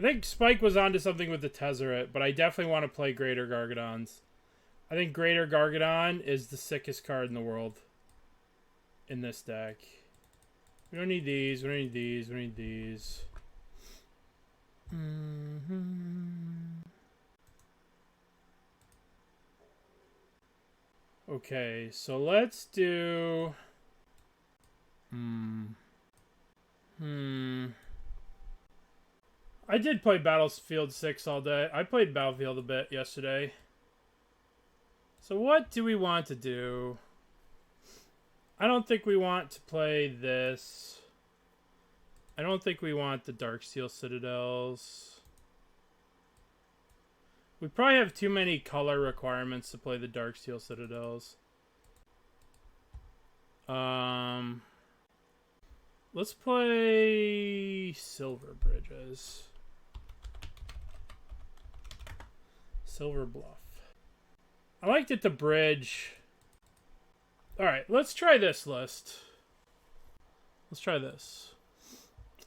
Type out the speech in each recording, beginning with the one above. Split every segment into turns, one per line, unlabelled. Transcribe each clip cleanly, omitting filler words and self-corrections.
I think Spike was onto something with the Tezzeret, but I definitely want to play Greater Gargadons. I think Greater Gargadon is the sickest card in the world in this deck. We don't need these. We don't need these. We don't need these. Okay, so let's do... I did play Battlefield 6 all day. I played Battlefield a bit yesterday. So what do we want to do? I don't think we want to play this. I don't think we want the Darksteel Citadels. We probably have too many color requirements to play the Darksteel Citadels. Let's play Silver Bridges. Silverbluff. I liked it to bridge. Alright, let's try this list. Let's try this.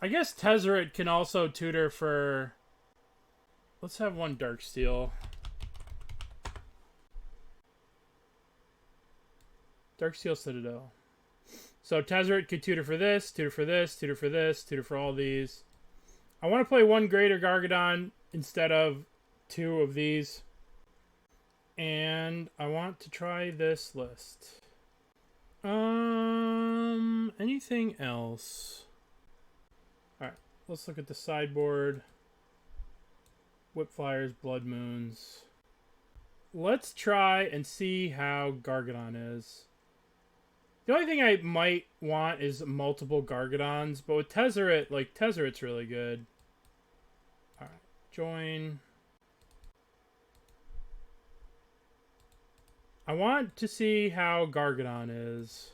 I guess Tezzeret can also tutor for... Let's have one Darksteel. Darksteel Citadel. So Tezzeret could tutor for this, tutor for this, tutor for this, tutor for all these. I want to play one Greater Gargadon instead of two of these. And I want to try this list. Anything else? Alright, let's look at the sideboard. Whipflyers, Blood Moons. Let's try and see how Gargadon is. The only thing I might want is multiple Gargadons, but with Tezzeret, like, Tezzeret's really good. Alright, join. I want to see how Gargadon is.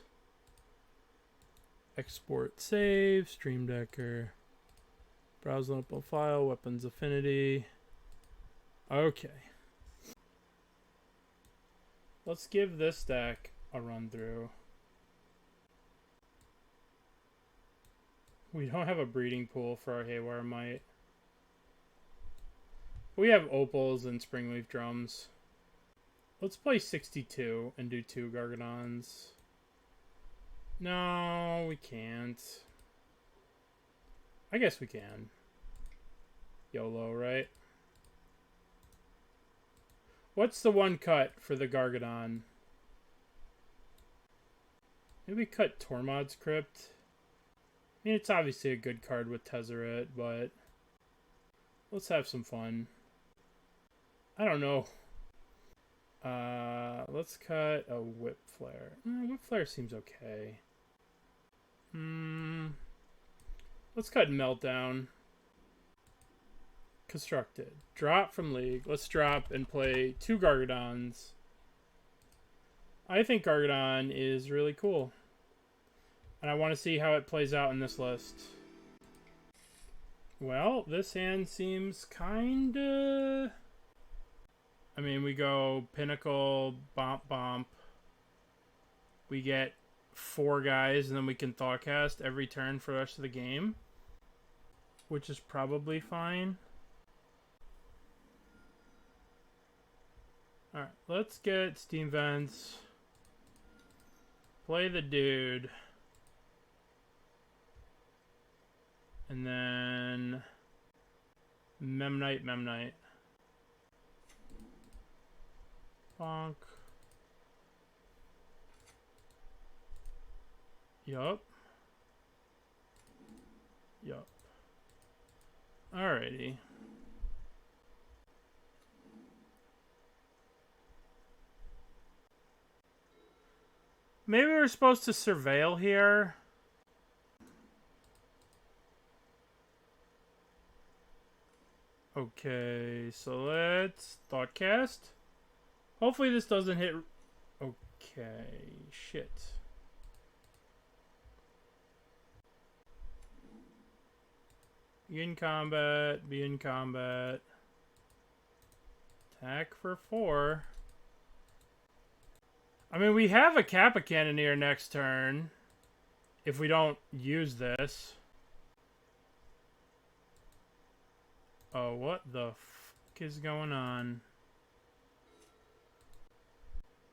Export save, Stream Decker. Browse loadable file, weapons affinity. Okay. Let's give this deck a run through. We don't have a breeding pool for our Haywire Mite. We have Opals and Springleaf Drums. Let's play 62 and do 2 Gargadons. No, we can't. I guess we can. YOLO, right? What's the one cut for the Gargadon? Maybe cut Tormod's Crypt. I mean, it's obviously a good card with Tezzeret, but let's have some fun. I don't know. Let's cut a Whipflare. Whipflare seems okay. Let's cut Meltdown. Constructed. Drop from League. Let's drop and play 2 Gargadons. I think Gargadon is really cool. And I want to see how it plays out in this list. Well, this hand seems kinda... I mean, we go Pinnacle, Bomp. We get 4 guys, and then we can Thoughtcast every turn for the rest of the game. Which is probably fine. Alright, let's get Steam Vents. Play the dude. And then... Memnite. Bonk. Yup. Alrighty. Maybe we're supposed to surveil here. Okay, so let's Thoughtcast. Hopefully this doesn't hit... Okay, shit. Be in combat, be in combat. Attack for 4. I mean, we have a Kappa Cannoneer next turn. If we don't use this. Oh, what the fuck is going on?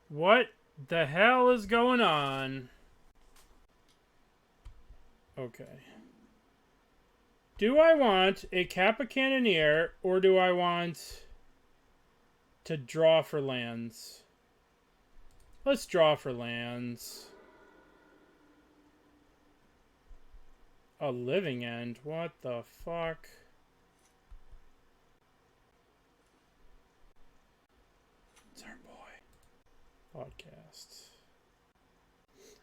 What the hell is going on? Okay. Do I want a Kappa Cannoneer, or do I want to draw for lands? Let's draw for lands. A Living End? What the fuck? It's our boy. Thoughtcast.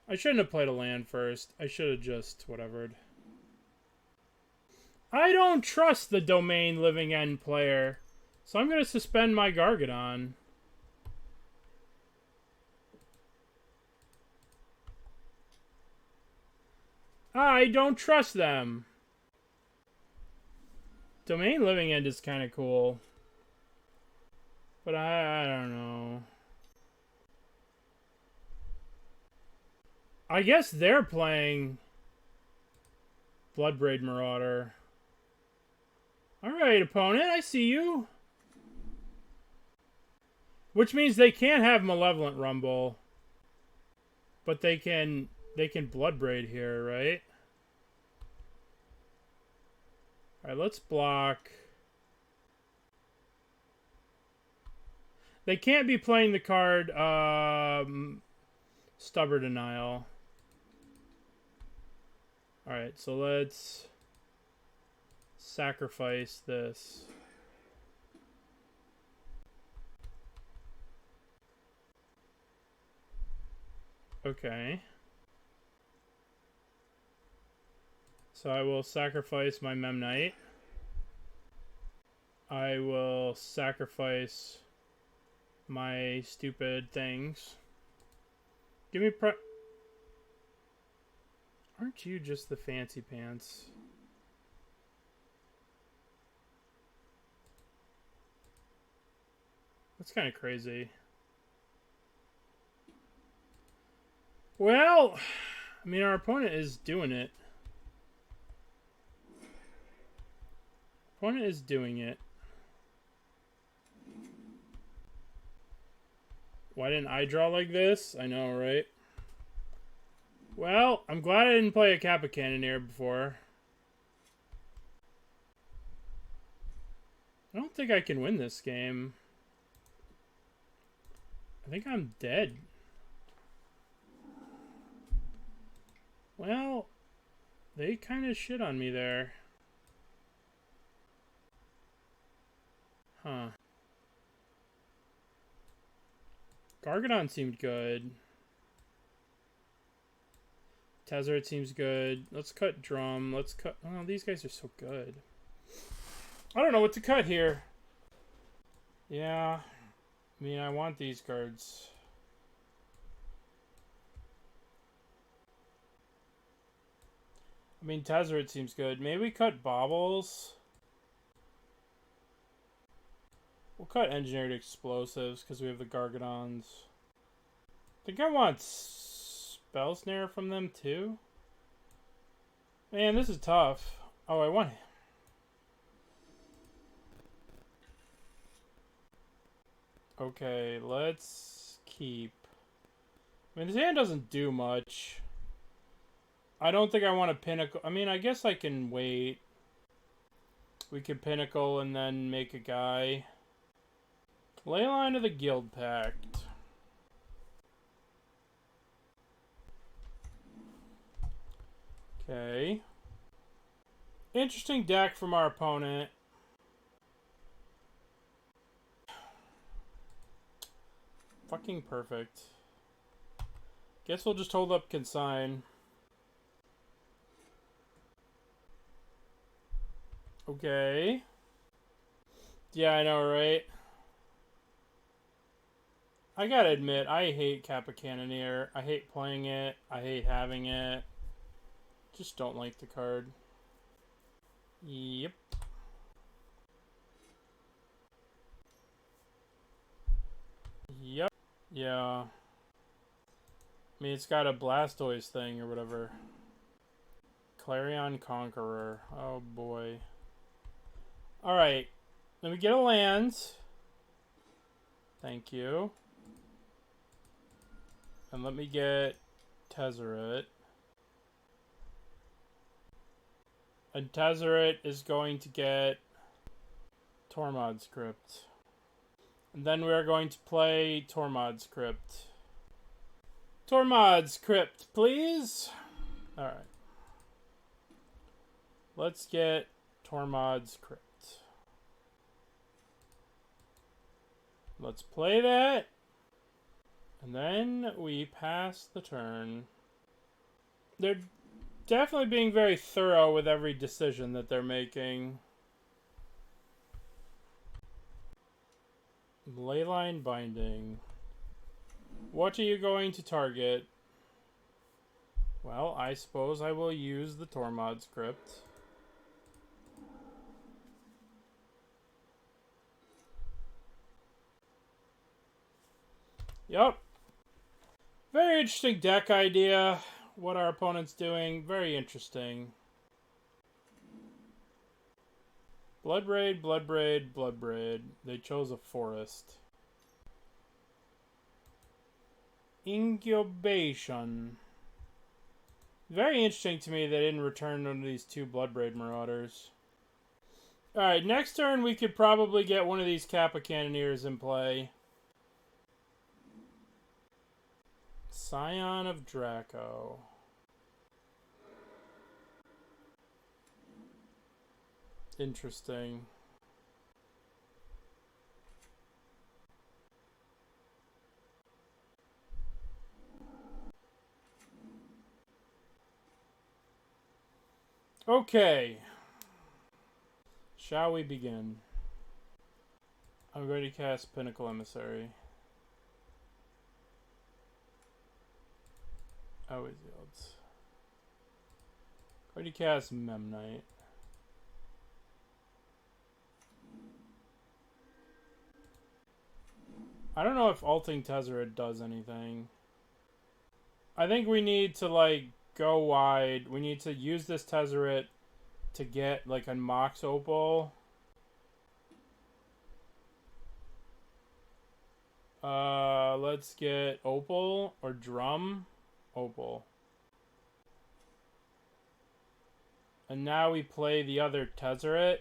I shouldn't have played a land first. I should have just whatevered. I don't trust the Domain Living End player, so I'm going to suspend my Gargadon. I don't trust them. Domain Living End is kind of cool, but I don't know. I guess they're playing Bloodbraid Marauder. Alright, opponent, I see you. Which means they can't have Malevolent Rumble. But they can Bloodbraid here, right? Alright, let's block. They can't be playing the card Stubborn Denial. Alright, so let's sacrifice this. Okay. So I will sacrifice my Memnite. I will sacrifice my stupid things. Give me Aren't you just the fancy pants? That's kind of crazy. Well, I mean, our opponent is doing it. Opponent is doing it. Why didn't I draw like this? I know, right? Well, I'm glad I didn't play a Kappa Cannoneer before. I don't think I can win this game. I think I'm dead. Well, they kind of shit on me there. Huh. Gargadon seemed good. Tezzeret seems good. Let's cut Drum. Let's cut... Oh, these guys are so good. I don't know what to cut here. Yeah. I mean, I want these cards. I mean, Tezzeret seems good. Maybe we cut Baubles. We'll cut Engineered Explosives because we have the Gargadons. I think I want Spell Snare from them too. Man, this is tough. Oh, I want... Okay, let's keep... I mean, this hand doesn't do much. I don't think I want to Pinnacle... I mean, I guess I can wait. We could Pinnacle and then make a guy. Leyline of the Guild Pact. Okay. Interesting deck from our opponent. Fucking perfect. Guess we'll just hold up Consign. Okay. Yeah, I know, right? I gotta admit, I hate Kappa Cannoneer. I hate playing it. I hate having it. Just don't like the card. Yep. Yep. Yeah. I mean, it's got a Blastoise thing or whatever. Clarion Conqueror. Oh, boy. Alright. Let me get a land. Thank you. And let me get Tezzeret. And Tezzeret is going to get Tormod's Crypt. And then we're going to play Tormod's Crypt. Tormod's Crypt, please. Alright. Let's get Tormod's Crypt. Let's play that. And then we pass the turn. They're definitely being very thorough with every decision that they're making. Leyline Binding. What are you going to target? Well, I suppose I will use the Tormod's Crypt. Yup. Very interesting deck idea. What our opponent's doing. Very interesting. Bloodbraid, Bloodbraid, Bloodbraid. They chose a forest. Incubation. Very interesting to me they didn't return one of these two Bloodbraid Marauders. Alright, next turn we could probably get one of these Kappa Cannoneers in play. Scion of Draco. Interesting. Okay. Shall we begin? I'm going to cast Pinnacle Emissary. Always yields. Going to cast Memnite. I don't know if alting Tezzeret does anything. I think we need to, like, go wide. We need to use this Tezzeret to get, like, a Mox Opal. Let's get Opal or Drum. Opal. And now we play the other Tezzeret.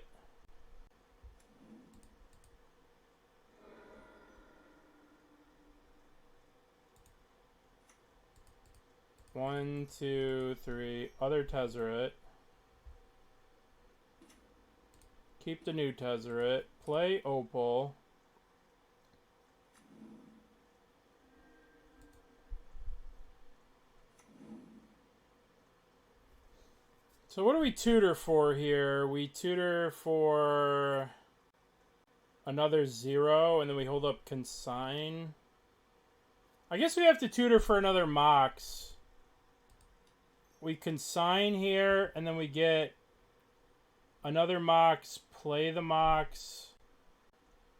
One, two, three. Other Tezzeret. Keep the new Tezzeret. Play Opal. So what do we tutor for here? We tutor for another 0, and then we hold up Consign. I guess we have to tutor for another Mox. We Consign here, and then we get another Mox, play the Mox,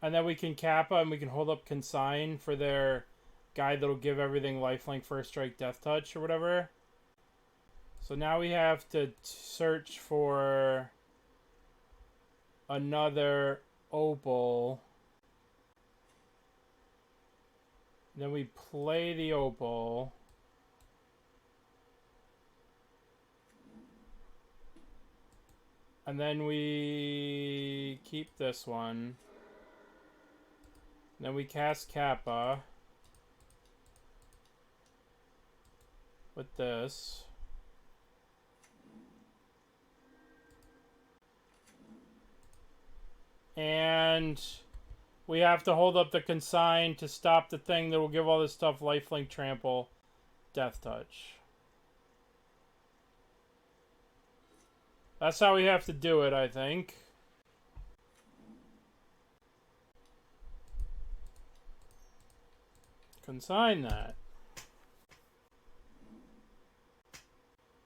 and then we can Kappa, and we can hold up Consign for their guy that'll give everything lifelink, first strike, death touch, or whatever. So now we have to search for another Opal. Then we play the Opal. And then we keep this one. Then we cast Kappa. With this. And we have to hold up the Consign to stop the thing that will give all this stuff lifelink, trample, death touch. That's how we have to do it, I think. Consign that.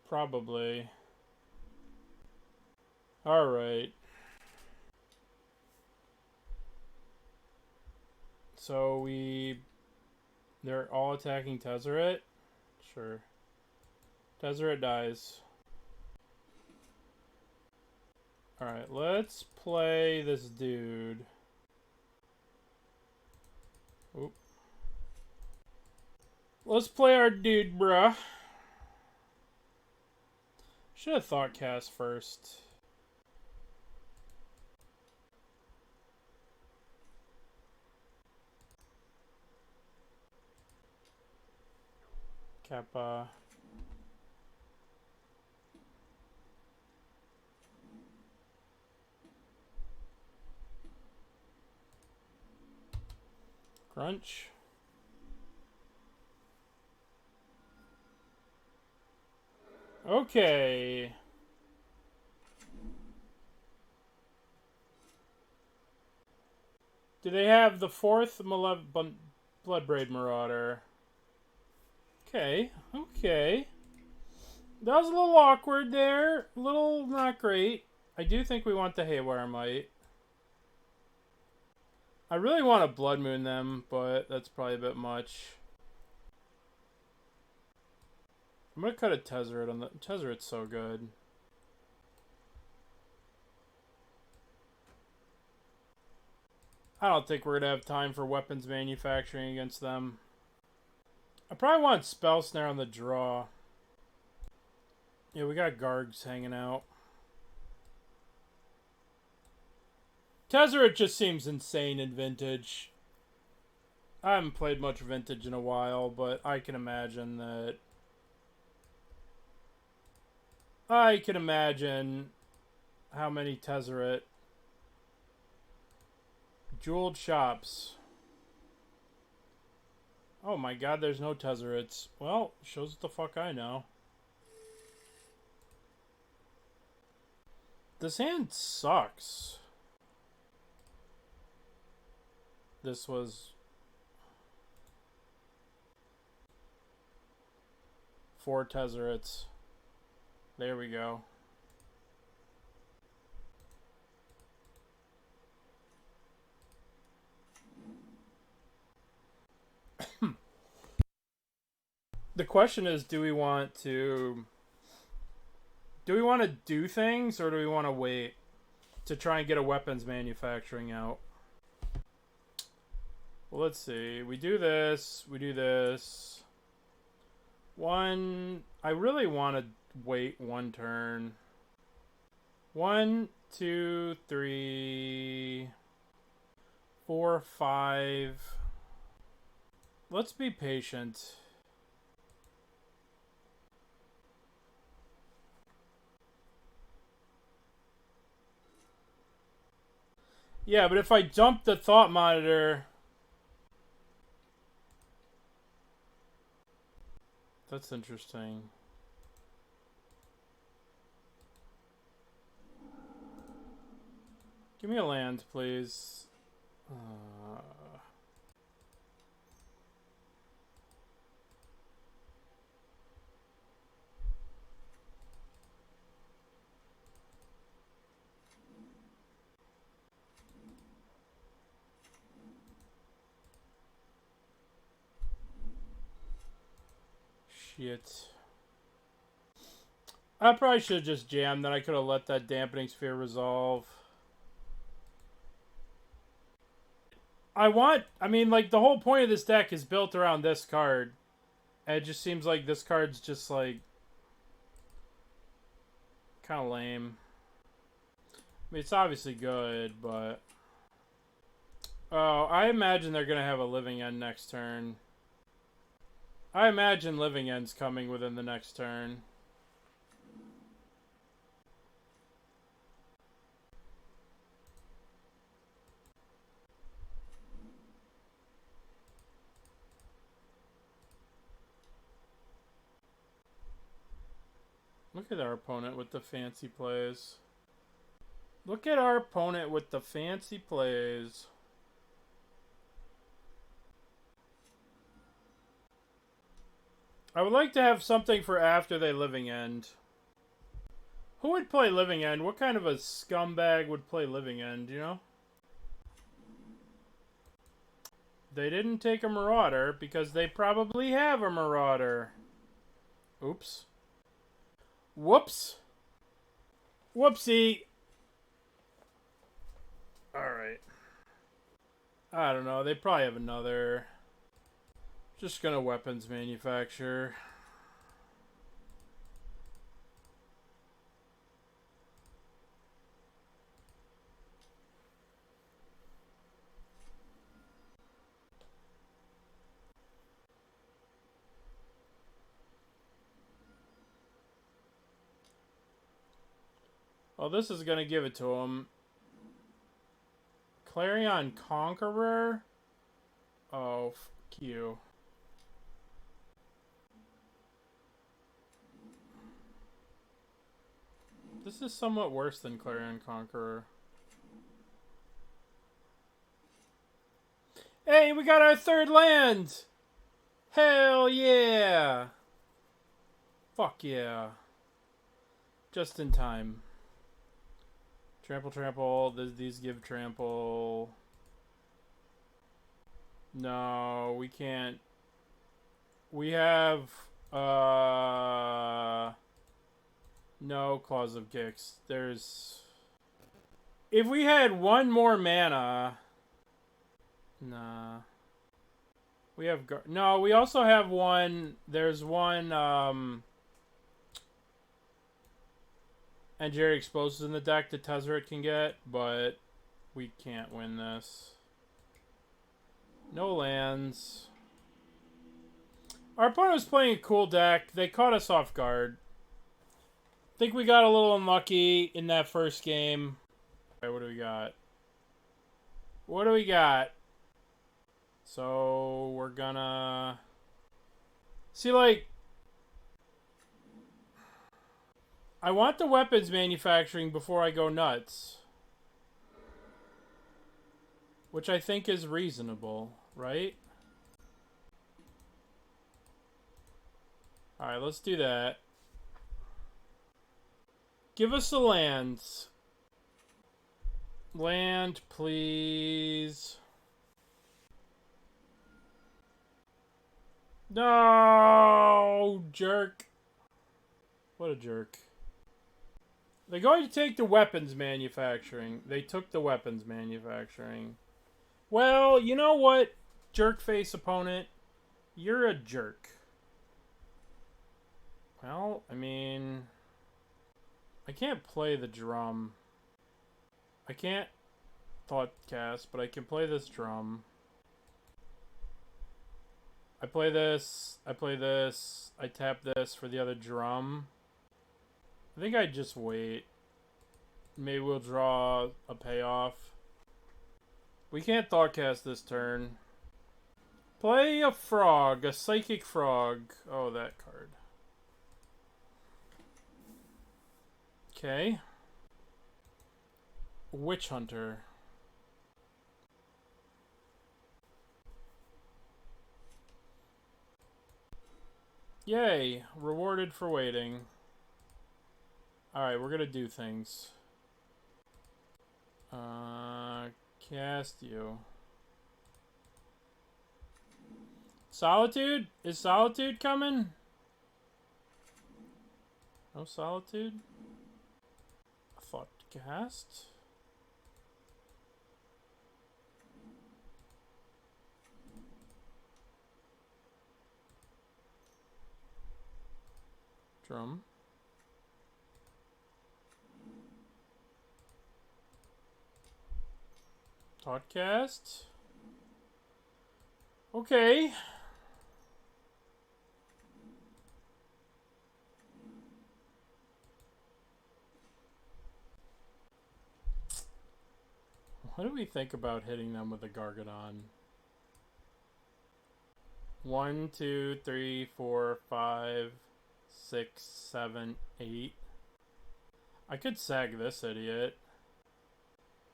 Probably. Alright. So they're all attacking Tezzeret? Sure. Tezzeret dies. Alright, let's play this dude. Oop. Let's play our dude, bruh. Should have Thoughtcast first. Kappa. Crunch. Okay. Do they have the 4th Bloodbraid Marauder? Okay, okay. That was a little awkward there. A little not great. I do think we want the Haywire Mite. I really want to Blood Moon them, but that's probably a bit much. I'm going to cut a Tezzeret on the... Tezzeret's so good. I don't think we're going to have time for weapons manufacturing against them. I probably want Spell Snare on the draw. Yeah, we got Gargs hanging out. Tezzeret just seems insane in Vintage. I haven't played much Vintage in a while, but I can imagine that... I can imagine how many Tezzeret... Jeweled shops. Oh my god, there's no Tezzerets. Well, shows what the fuck I know. This hand sucks. This was 4 Tezzerets. There we go. The question is, do we want to do things, or do we want to wait to try and get a weapons manufacturing out? Well, let's see. We do this. We do this. I really want to wait one turn. 1, 2, 3, 4, 5. Let's be patient. Yeah, but if I dump the Thought Monitor... That's interesting. Give me a land, please. Shit. I probably should have just jammed, then I could have let that Dampening Sphere resolve. I mean, like, the whole point of this deck is built around this card. And it just seems like this card's just, like, kind of lame. I mean, it's obviously good, but... Oh, I imagine they're going to have a Living End next turn. I imagine Living End's coming within the next turn. Look at our opponent with the fancy plays. Look at our opponent with the fancy plays. I would like to have something for after they Living End. Who would play Living End? What kind of a scumbag would play Living End, you know? They didn't take a Marauder because they probably have a Marauder. Oops. Whoops. Whoopsie. Alright. I don't know. They probably have another. Just gonna weapons manufacture. Oh, this is gonna give it to him. Clarion Conqueror? Oh, fuck you. This is somewhat worse than Clarion Conqueror. Hey, we got our third land! Hell yeah! Fuck yeah. Just in time. Trample, trample. These give trample. No, we can't. We have, no Claws of Gix. There's... If we had one more mana... Nah. We have... No, we also have one... There's one, Engineering Explosives in the deck that Tezzeret can get, but we can't win this. No lands. Our opponent was playing a cool deck. They caught us off guard. I think we got a little unlucky in that first game. Okay, what do we got? What do we got? So, we're gonna... See, like... I want the weapons manufacturing before I go nuts. Which I think is reasonable, right? Alright, let's do that. Give us the lands. Land, please. No, jerk. What a jerk. They're going to take the weapons manufacturing. They took the weapons manufacturing. Well, you know what, jerk-face opponent? You're a jerk. Well, I mean... I can't play the drum. I can't Thoughtcast, but I can play this drum. I play this, I play this, I tap this for the other drum. I think I'd just wait. Maybe we'll draw a payoff. We can't Thoughtcast this turn. Play a frog, a psychic frog. Oh, that card. Okay. Witch Hunter. Yay, rewarded for waiting. Alright, we're gonna do things. Cast you. Solitude? Is Solitude coming? No Solitude? Thoughtcast? Drum. Thoughtcast. Okay. What do we think about hitting them with a Gargadon? 1, 2, 3, 4, 5, 6, 7, 8. I could sag this idiot.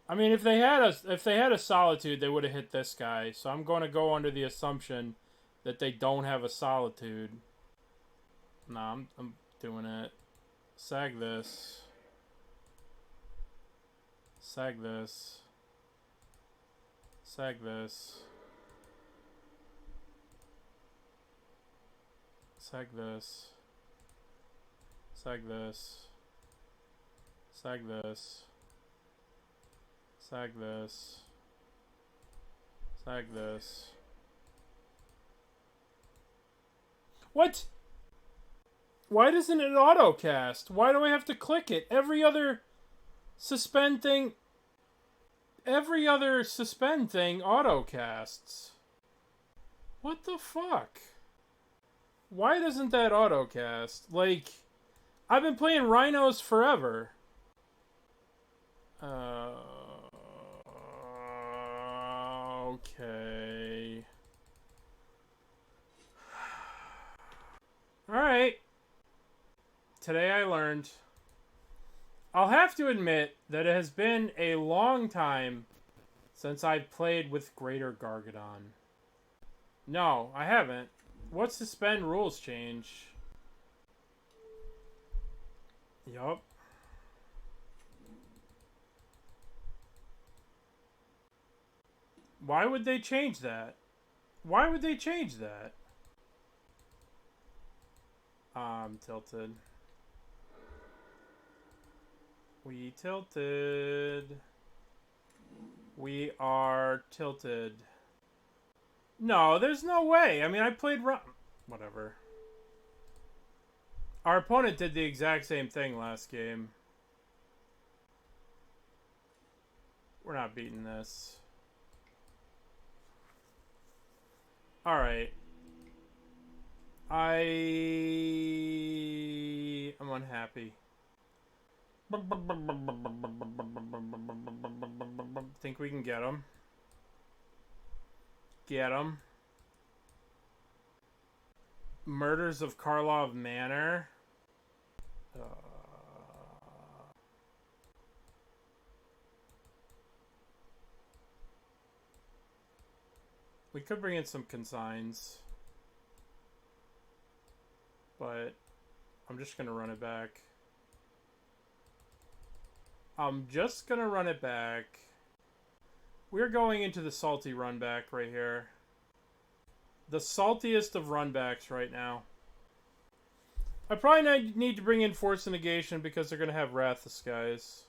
I mean, if they had a Solitude, they would have hit this guy. So I'm going to go under the assumption that they don't have a Solitude. Nah, I'm doing it. Sag this. Sag this. Sag this. Sag this. Sag this. Sag this. Sag this. Like this. What? Why doesn't it auto-cast? Why do I have to click it? Every other suspend thing auto-casts. What the fuck? Why doesn't that auto-cast? Like, I've been playing Rhinos forever. Okay. Alright. Today I learned. I'll have to admit that it has been a long time since I've played with Greater Gargadon. No, I haven't. What suspend rules change? Yup. Why would they change that? Why would they change that? I'm tilted. We tilted. We are tilted. No, there's no way. I mean, I played... Whatever. Our opponent did the exact same thing last game. We're not beating this. Alright. I'm unhappy. Think we can get him. Get him. Murders of Karlov Manor. We could bring in some consigns. But I'm just going to run it back. We're going into the salty run back right here. The saltiest of run backs right now. I probably need to bring in Force of Negation because they're going to have Wrath of Skies.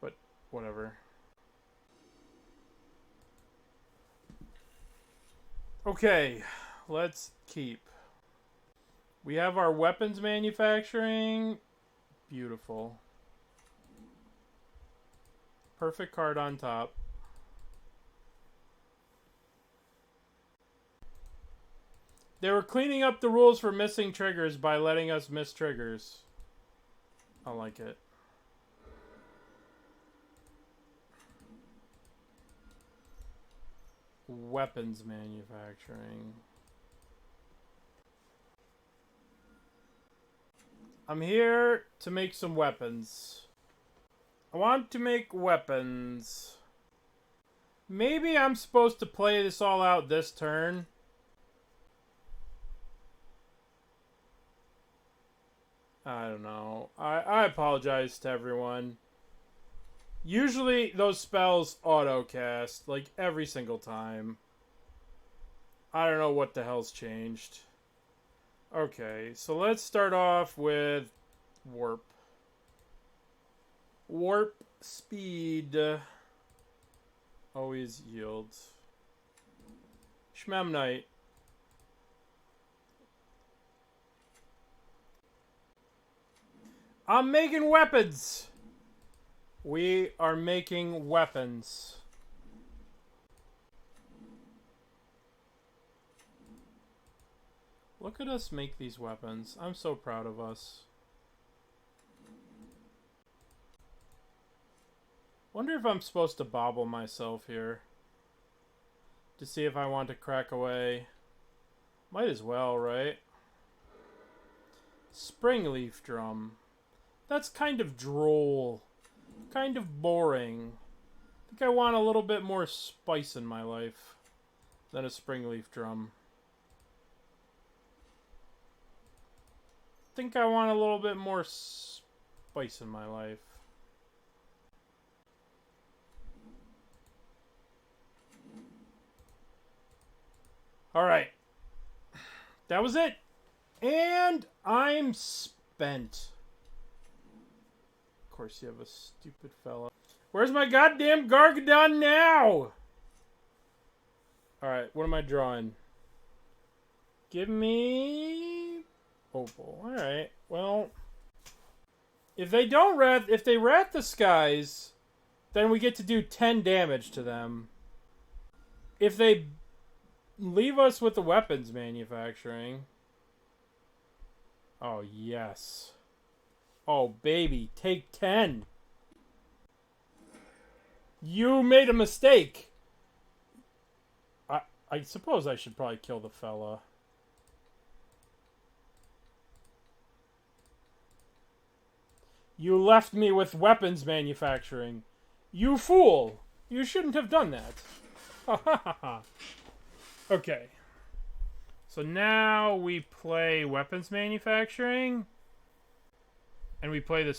But whatever. Okay, let's keep. We have our weapons manufacturing. Beautiful. Perfect card on top. They were cleaning up the rules for missing triggers by letting us miss triggers. I like it. Weapons manufacturing. I'm here to make some weapons. I want to make weapons. Maybe I'm supposed to play this all out this turn. I don't know. I apologize to everyone. Usually those spells auto-cast, like every single time. I don't know what the hell's changed. Okay, so let's start off with Warp. Warp speed. Always yields. Memnite. I'm making weapons! We are making weapons. Look at us make these weapons. I'm so proud of us. Wonder if I'm supposed to bauble myself here. To see if I want to crack away. Might as well, right? Springleaf Drum. That's kind of droll. Kind of boring. I think I want a little bit more spice in my life than a Springleaf Drum. I think I want a little bit more spice in my life. Alright. That was it. And I'm spent. Of course you have a stupid fella. Where's my goddamn Gargadon now? Alright, what am I drawing? Give me... Opal. Alright, well... If they rat the skies, then we get to do 10 damage to them. If they leave us with the weapons manufacturing... Oh, yes. Oh, baby, take 10. You made a mistake. I suppose I should probably kill the fella. You left me with weapons manufacturing. You fool. You shouldn't have done that. Ha ha ha ha. Okay. So now we play weapons manufacturing. And we play the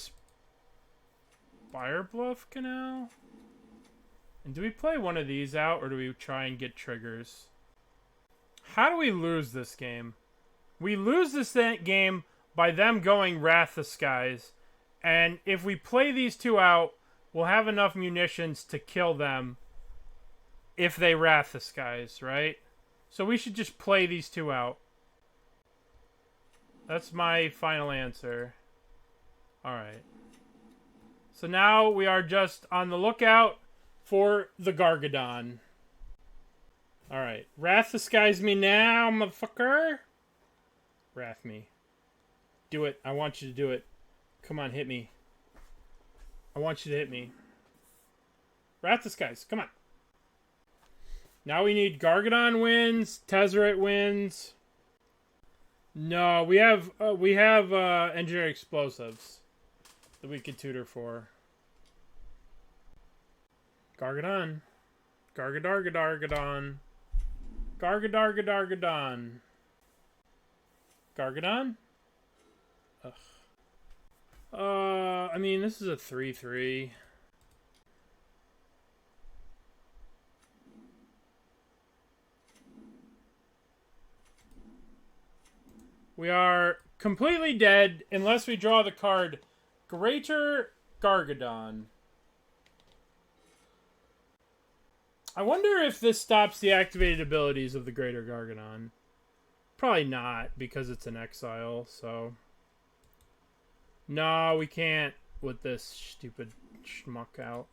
Spirebluff Canal. And do we play one of these out, or do we try and get triggers? How do we lose this game? We lose this game by them going Wrath the Skies. And if we play these two out, we'll have enough munitions to kill them if they Wrath the Skies, right? So we should just play these two out. That's my final answer. Alright. So now we are just on the lookout for the Gargadon. Alright. Wrath the Skies me now, motherfucker. Wrath me. Do it. I want you to do it. Come on, hit me. I want you to hit me. Wrath the Skies. Come on. Now we need Gargadon wins. Tezzeret wins. No, we have engineering explosives that we could tutor for. Gargadon. Gargadon. Gargadon. Gargadon? Ugh. I mean, this is a 3/3. We are completely dead unless we draw the card Greater Gargadon. I wonder if this stops the activated abilities of the Greater Gargadon. Probably not, because it's an exile, so... No, we can't with this stupid schmuck out.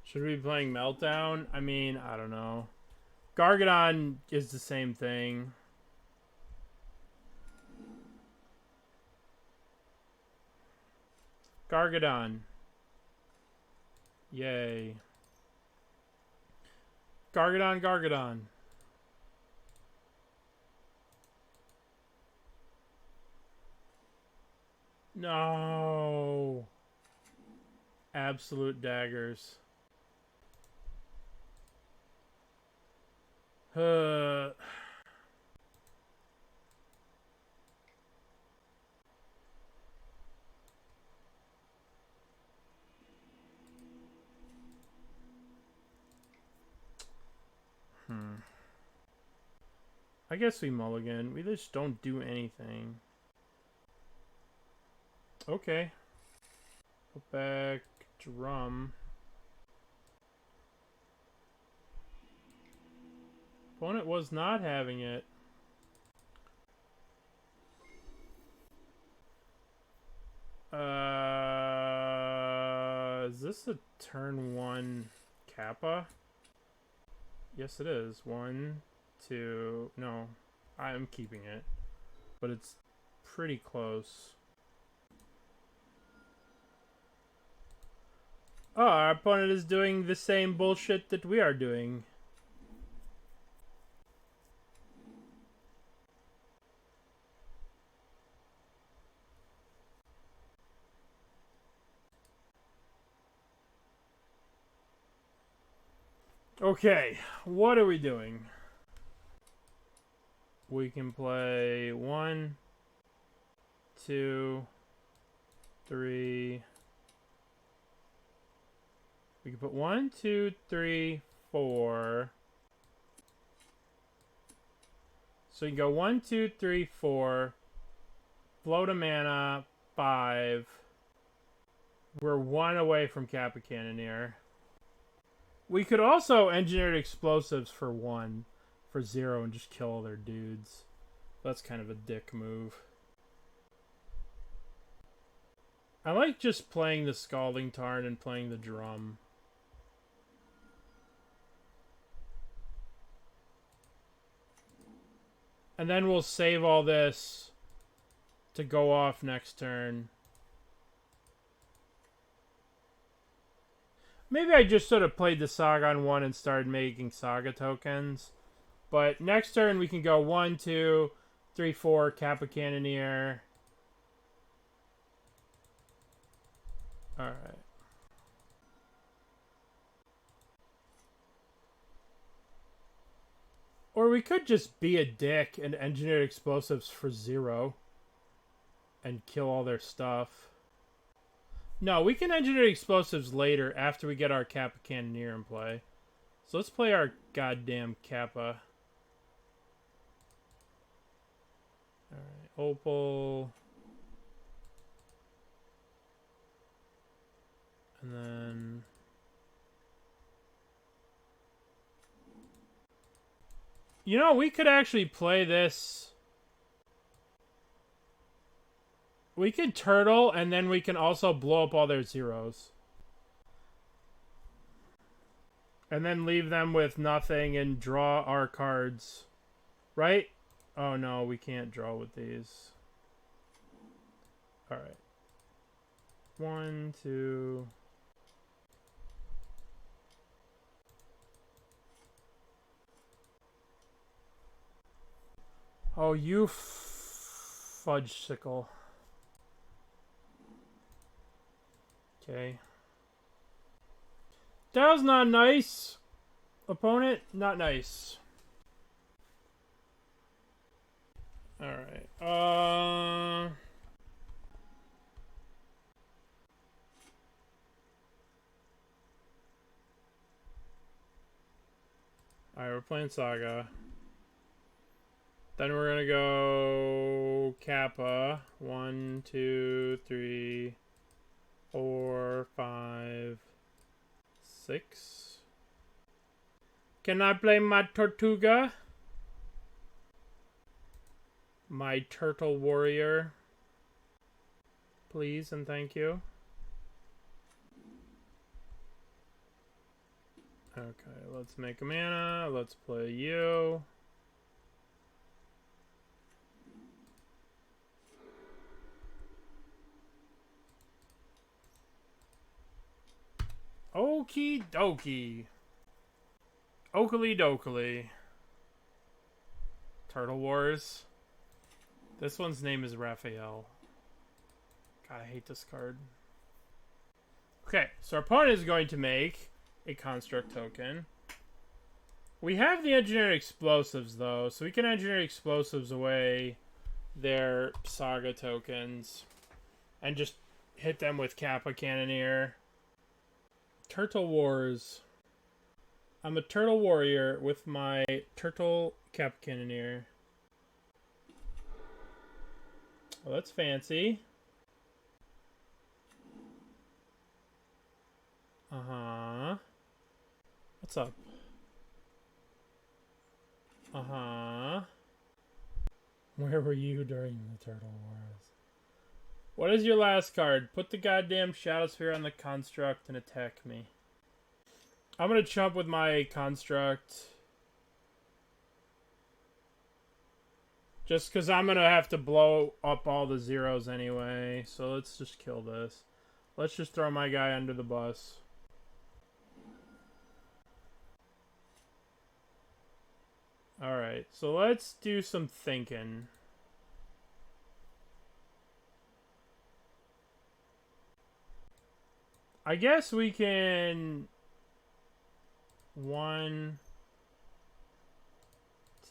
Should we be playing Meltdown? I mean, I don't know. Gargadon is the same thing. Gargadon. Yay. Gargadon. No. Absolute daggers. I guess we mulligan. We just don't do anything. Okay. Put back drum. Opponent was not having it. Is this a turn 1 Kappa? Yes, it is. 1, 2... No, I'm keeping it. But it's pretty close. Oh, our opponent is doing the same bullshit that we are doing. Okay, what are we doing? We can play 1, 2, 3. We can put 1, 2, 3, 4. So you can go 1, 2, 3, 4. Float a mana. 5. We're 1 away from Kappa Cannoneer. We could also engineer explosives for 1, for 0, and just kill all their dudes. That's kind of a dick move. I like just playing the Scalding Tarn and playing the drum. And then we'll save all this to go off next turn. Maybe I just sort of played the Saga on 1 and started making Saga tokens. But next turn we can go 1, 2, 3, 4, Kappa Cannoneer. Alright. Or we could just be a dick and engineer explosives for 0. And kill all their stuff. No, we can engineer explosives later after we get our Kappa Cannoneer in play. So let's play our goddamn Kappa. Alright, Opal. And then... You know, we could actually play this... We can turtle, and then we can also blow up all their 0s. And then leave them with nothing and draw our cards. Right? Oh no, we can't draw with these. Alright. 1, 2... Oh, you fudge sickle. Okay. That was not nice. Opponent, not nice. Alright. Alright, we're playing Saga. Then we're gonna go Kappa. 1, 2, 3... 4, 5, 6. Can I play my Tortuga? My Turtle Warrior. Please and thank you. Okay, let's make a mana. Let's play you. Okie dokie. Oakley dokley. Turtle Wars. This one's name is Raphael. God, I hate this card. Okay, so our opponent is going to make a construct token. We have the engineered explosives, though, so we can engineer explosives away their Saga tokens and just hit them with Kappa Cannoneer. Turtle Wars. I'm a Turtle Warrior with my Turtle Kappa Cannoneer. Oh, that's fancy. Uh-huh. What's up? Uh-huh. Where were you during the Turtle Wars? What is your last card? Put the goddamn Shadow Sphere on the construct and attack me. I'm gonna chump with my construct. Just because I'm gonna have to blow up all the 0s anyway. So let's just kill this. Let's just throw my guy under the bus. Alright, so let's do some thinking. I guess we can... 1,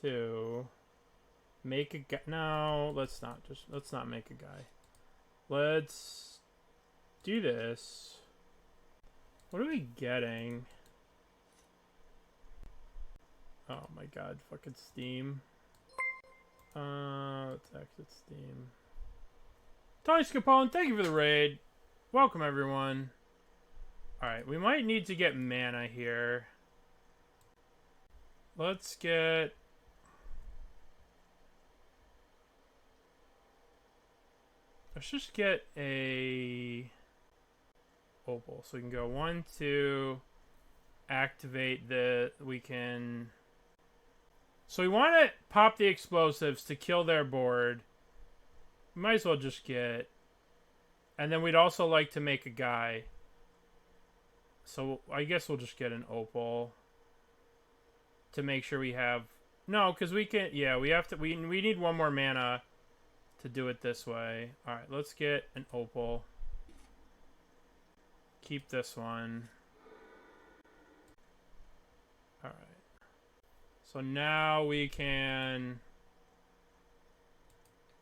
2... Make a guy... No, let's not make a guy. Let's do this. What are we getting? Oh my god, fucking Steam. Let's exit Steam. Dice Capone, thank you for the raid. Welcome, everyone. Alright, we might need to get mana here. Let's get... Let's just get a... Opal. So we can go 1, 2... Activate the... We can... So we want to pop the explosives to kill their board. We might as well just get... And then we'd also like to make a guy. So I guess we'll just get an Opal. To make sure we have... No, because we can... Yeah, we have to... We need one more mana to do it this way. Alright, let's get an Opal. Keep this one. Alright. So now we can...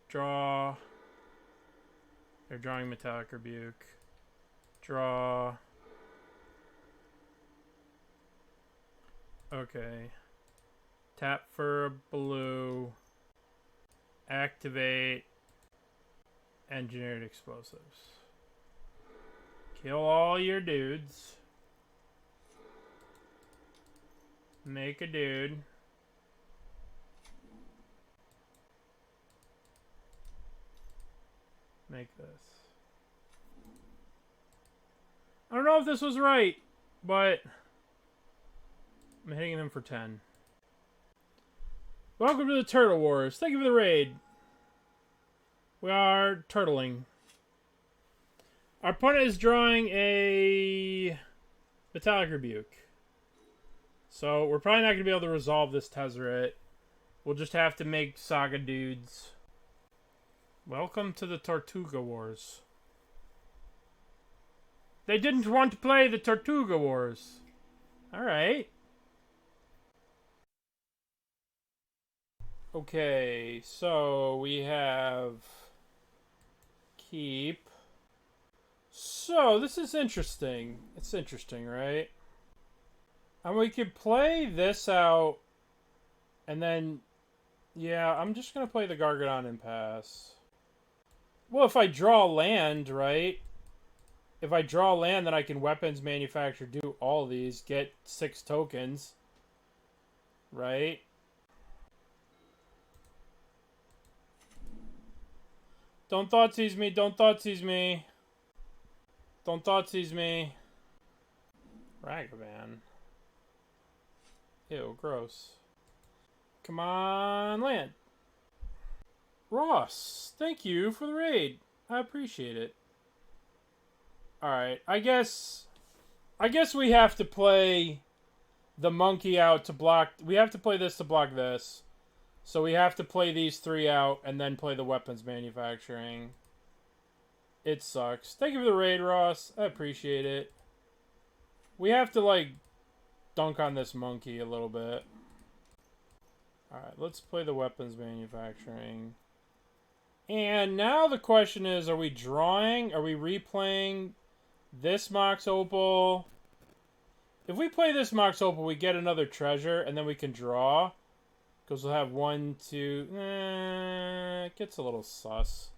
Draw... They're drawing Metallic Rebuke. Draw... Okay. Tap for a blue. Activate. Engineered explosives. Kill all your dudes. Make a dude. Make this. I don't know if this was right, but... I'm hitting them for 10. Welcome to the Turtle Wars. Thank you for the raid. We are turtling. Our opponent is drawing a Metallic Rebuke. So we're probably not going to be able to resolve this Tezzeret. We'll just have to make Saga dudes. Welcome to the Tortuga Wars. They didn't want to play the Tortuga Wars. Alright. Okay, so we have keep. So this is interesting. It's interesting, right? And we could play this out, and then, yeah, I'm just gonna play the Gargadon and pass. Well, if I draw land, right? If I draw land, then I can weapons manufacture, do all these, get 6 tokens, right? Don't Thoughtseize me, don't Thoughtseize me. Don't Thoughtseize me. Ragavan. Ew, gross. Come on, land. Ross, thank you for the raid. I appreciate it. Alright, I guess we have to play the monkey out to block... We have to play this to block this. So we have to play these 3 out and then play the weapons manufacturing. It sucks. Thank you for the raid, Ross. I appreciate it. We have to, like, dunk on this monkey a little bit. Alright, let's play the weapons manufacturing. And now the question is, are we drawing? Are we replaying this Mox Opal? If we play this Mox Opal, we get another treasure, and then we can draw. Because we'll have 1, 2... it gets a little sus.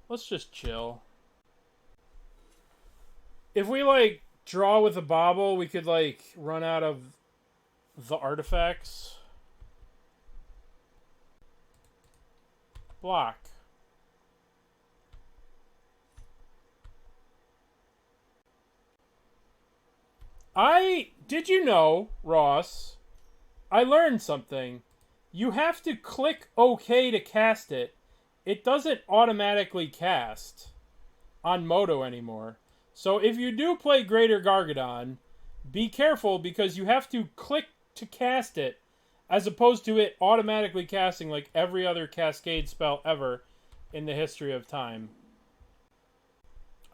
Let's just chill. If we, like, draw with a Bauble, we could, like, run out of the artifacts. Block. Did you know, Ross, I learned something. You have to click OK to cast it. It doesn't automatically cast on Moto anymore. So if you do play Greater Gargadon, be careful because you have to click to cast it as opposed to it automatically casting like every other Cascade spell ever in the history of time.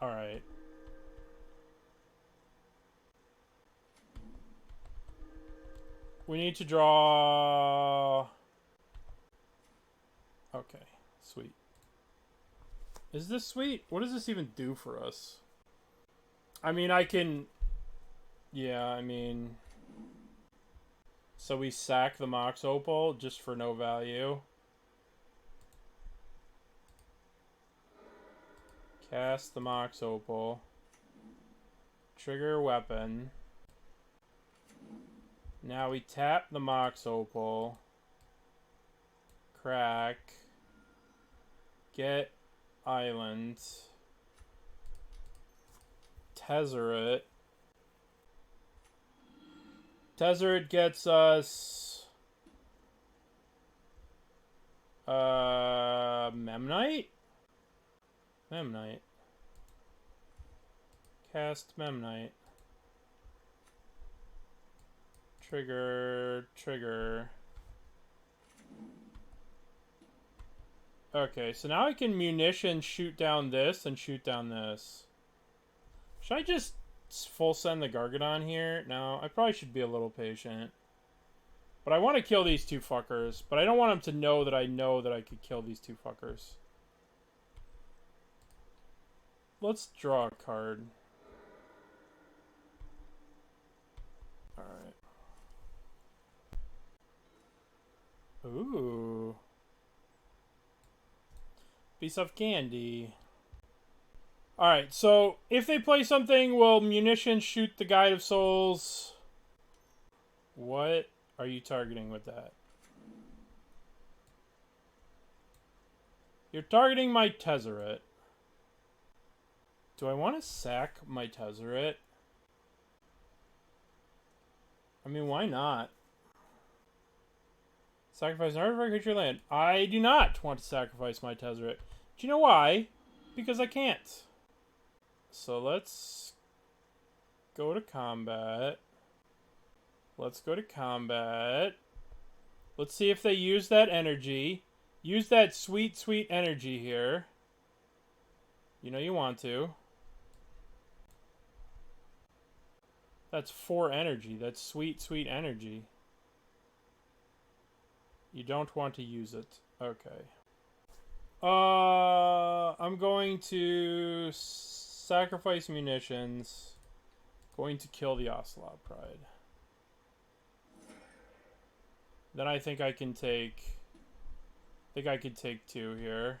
Alright. We need to draw... Okay, sweet. Is this sweet? What does this even do for us? I mean, I can... Yeah, I mean... So we sack the Mox Opal just for no value. Cast the Mox Opal. Trigger weapon. Now we tap the Mox Opal. Crack. Get island. Tezzeret. Tezzeret gets us Memnite? Memnite. Cast Memnite. Trigger. Okay, so now I can munition shoot down this and shoot down this. Should I just full send the Gargadon here? No, I probably should be a little patient. But I want to kill these two fuckers. But I don't want them to know that I could kill these two fuckers. Let's draw a card. Alright. Ooh. Piece of candy. Alright, so if they play something, will munition shoot the Guide of Souls? What are you targeting with that? You're targeting my Tezzeret. Do I want to sack my Tezzeret? I mean, why not? Sacrifice an artifact, creature, land. I do not want to sacrifice my Tezzeret. Do you know why? Because I can't. So let's go to combat. Let's go to combat. Let's see if they use that energy. Use that sweet, sweet energy here. You know you want to. That's 4 energy. That's sweet, sweet energy. You don't want to use it. Okay. I'm going to sacrifice munitions. Going to kill the Ocelot Pride. Then I think I can take... I think I could take 2 here.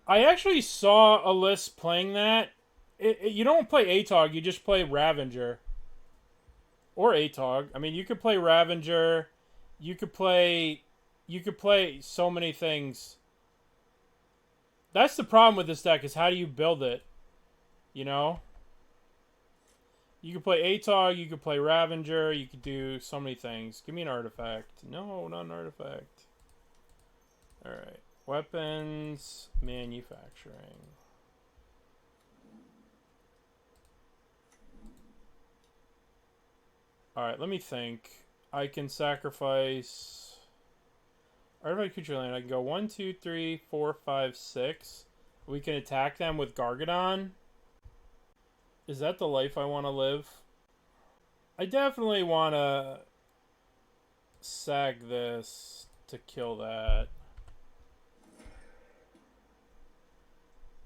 I actually saw a list playing that. You don't play Atog, you just play Ravager. Or Atog. I mean, you could play Ravager. You could play so many things. That's the problem with this deck, is how do you build it? You know? You could play Atog, you could play Ravager, you could do so many things. Give me an artifact. No, not an artifact. Alright. Weapons, manufacturing. Alright, let me think. I can sacrifice... Artifact creature land. I can go 1, 2, 3, 4, 5, 6. We can attack them with Gargadon. Is that the life I want to live? I definitely want to sag this to kill that.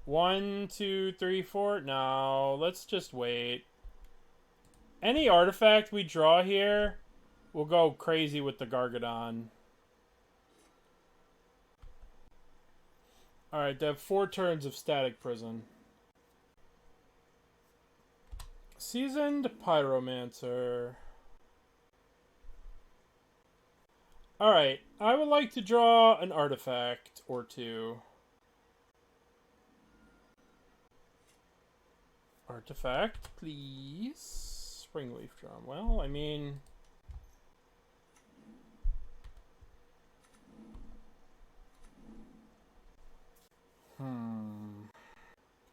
1, 2, 3, 4. No, let's just wait. Any artifact we draw here will go crazy with the Gargadon. Alright, they have 4 turns of Static Prison. Seasoned Pyromancer. Alright, I would like to draw an artifact or 2. Artifact, please. Springleaf Drum. Well, I mean...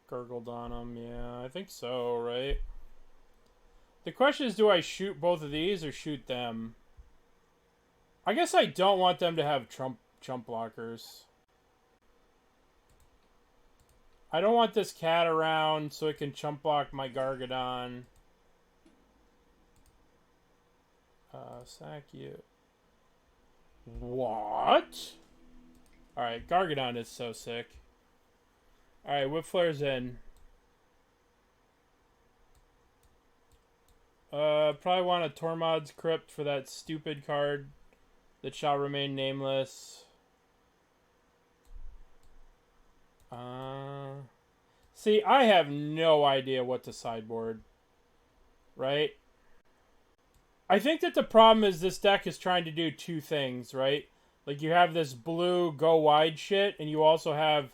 Gurgled on them, yeah, I think so, right? The question is, do I shoot both of these or shoot them? I guess I don't want them to have chump blockers. I don't want this cat around so it can chump block my Gargadon. Sack you. What? Alright, Gargadon is so sick. Alright, Whipflare's in. Probably want a Tormod's Crypt for that stupid card that shall remain nameless. See, I have no idea what to sideboard. Right? I think that the problem is this deck is trying to do two things, right? Like, you have this blue go wide shit, and you also have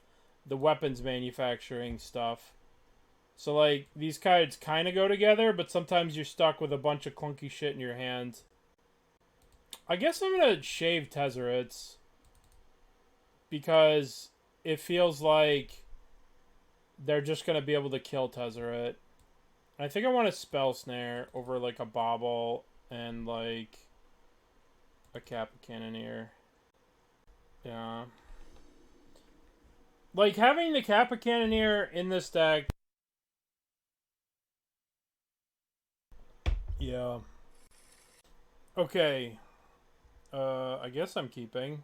the weapons manufacturing stuff. So, like, these cards kind of go together, but sometimes you're stuck with a bunch of clunky shit in your hand. I guess I'm going to shave Tezzerets. Because it feels like they're just going to be able to kill Tezzeret. I think I want a Spell Snare over, like, a Bauble and, like, a Kappa Cannoneer. Yeah. Like, having the Kappa Cannoneer in this deck... Yeah. Okay. I guess I'm keeping.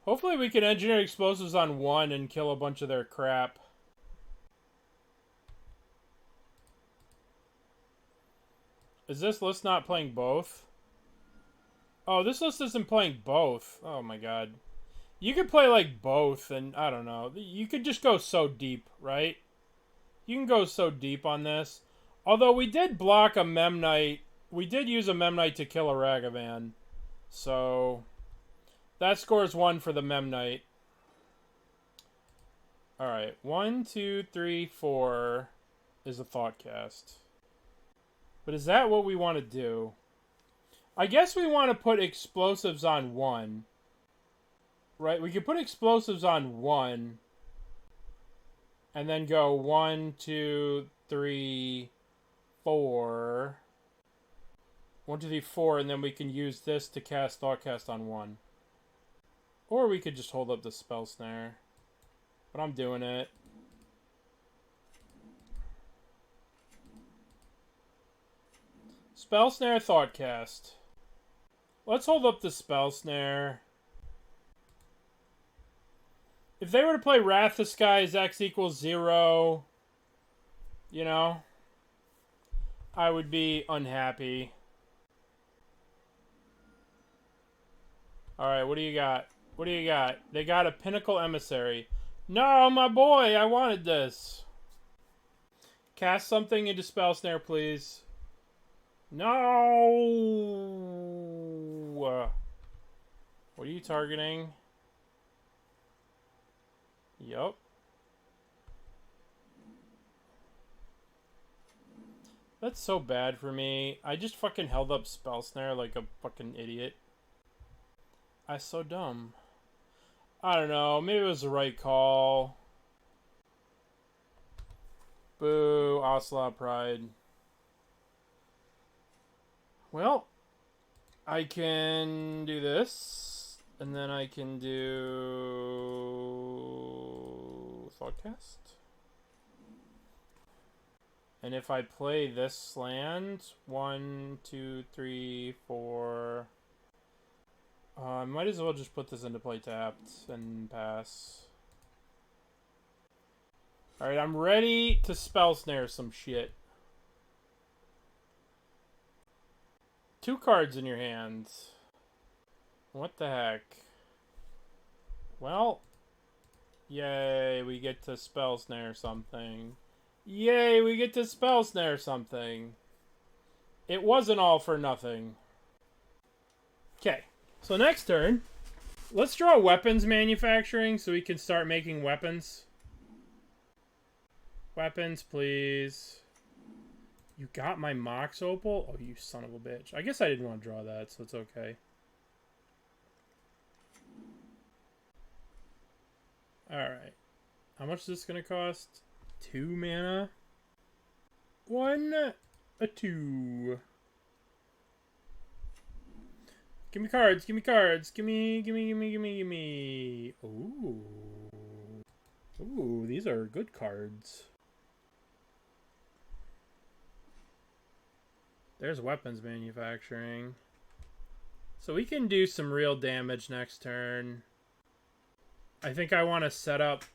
Hopefully we can engineer explosives on one and kill a bunch of their crap. Is this list not playing both? Oh, this list isn't playing both. Oh my god. You could play like both and I don't know. You could just go so deep, right? You can go so deep on this. Although we did block a Memnite. We did use a Memnite to kill a Ragavan. So that scores 1 for the Memnite. Alright. 1, 2, 3, 4 is a Thoughtcast. But is that what we want to do? I guess we want to put explosives on 1. Right? We could put explosives on 1. And then go 1, 2, 3, 4. 1, 2, 3, 4. And then we can use this to cast Thoughtcast on 1. Or we could just hold up the Spell Snare. But I'm doing it. Spell Snare, Thoughtcast. Let's hold up the Spell Snare. If they were to play Wrath the Skies X equals 0, you know, I would be unhappy. Alright, what do you got? What do you got? They got a Pinnacle Emissary. No, my boy, I wanted this. Cast something into Spell Snare, please. No! What are you targeting? Yup. That's so bad for me. I just fucking held up Spell Snare like a fucking idiot. I'm so dumb. I don't know. Maybe it was the right call. Boo. Ocelot Pride. Well, I can do this. And then I can do Thoughtcast. And if I play this land, 1, 2, 3, 4... I might as well just put this into play tapped and pass. Alright, I'm ready to Spell Snare some shit. 2 cards in your hands. What the heck? Well, yay, we get to Spell Snare something. Yay, we get to Spell Snare something. It wasn't all for nothing. Okay. So next turn, let's draw weapons manufacturing so we can start making weapons. Weapons, please. You got my Mox Opal? Oh, you son of a bitch. I guess I didn't want to draw that, so it's okay. Alright. How much is this going to cost? 2 mana? 1, a 2. Give me cards, give me cards, give me. Ooh. Ooh, these are good cards. There's weapons manufacturing. So we can do some real damage next turn. I think I want to set up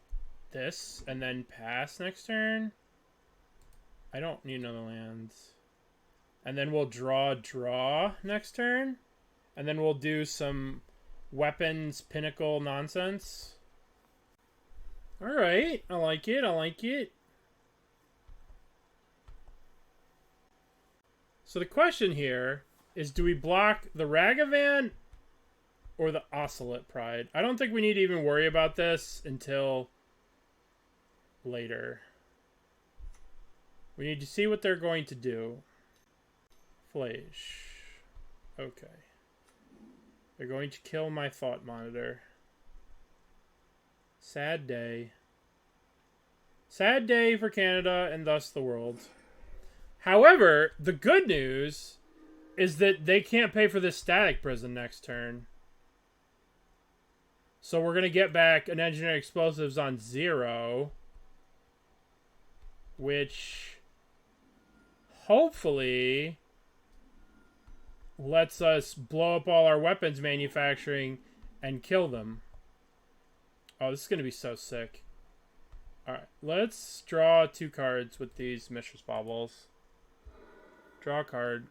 this and then pass next turn. I don't need another lands. And then we'll draw next turn. And then we'll do some weapons pinnacle nonsense. Alright, I like it, I like it. So the question here is, do we block the Ragavan or the Ocelot Pride? I don't think we need to even worry about this until later. We need to see what they're going to do. Flash. Okay. They're going to kill my Thought Monitor. Sad day. Sad day for Canada and thus the world. However, the good news is that they can't pay for this Static Prison next turn. So we're going to get back an Engineering Explosives on 0. Which hopefully lets us blow up all our weapons manufacturing and kill them. Oh, this is going to be so sick. Alright, let's draw 2 cards with these Mishra's Baubles. Draw a card.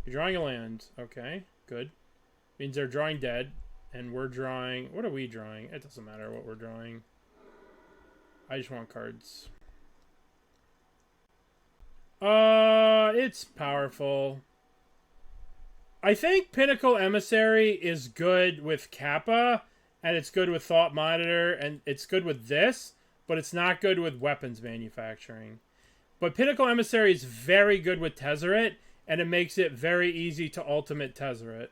You're drawing a land. Okay, good. Means they're drawing dead. And we're drawing... What are we drawing? It doesn't matter what we're drawing. I just want cards. It's powerful. I think Pinnacle Emissary is good with Kappa, and it's good with Thought Monitor, and it's good with this, but it's not good with weapons manufacturing. But Pinnacle Emissary is very good with Tezzeret, and it makes it very easy to ultimate Tezzeret.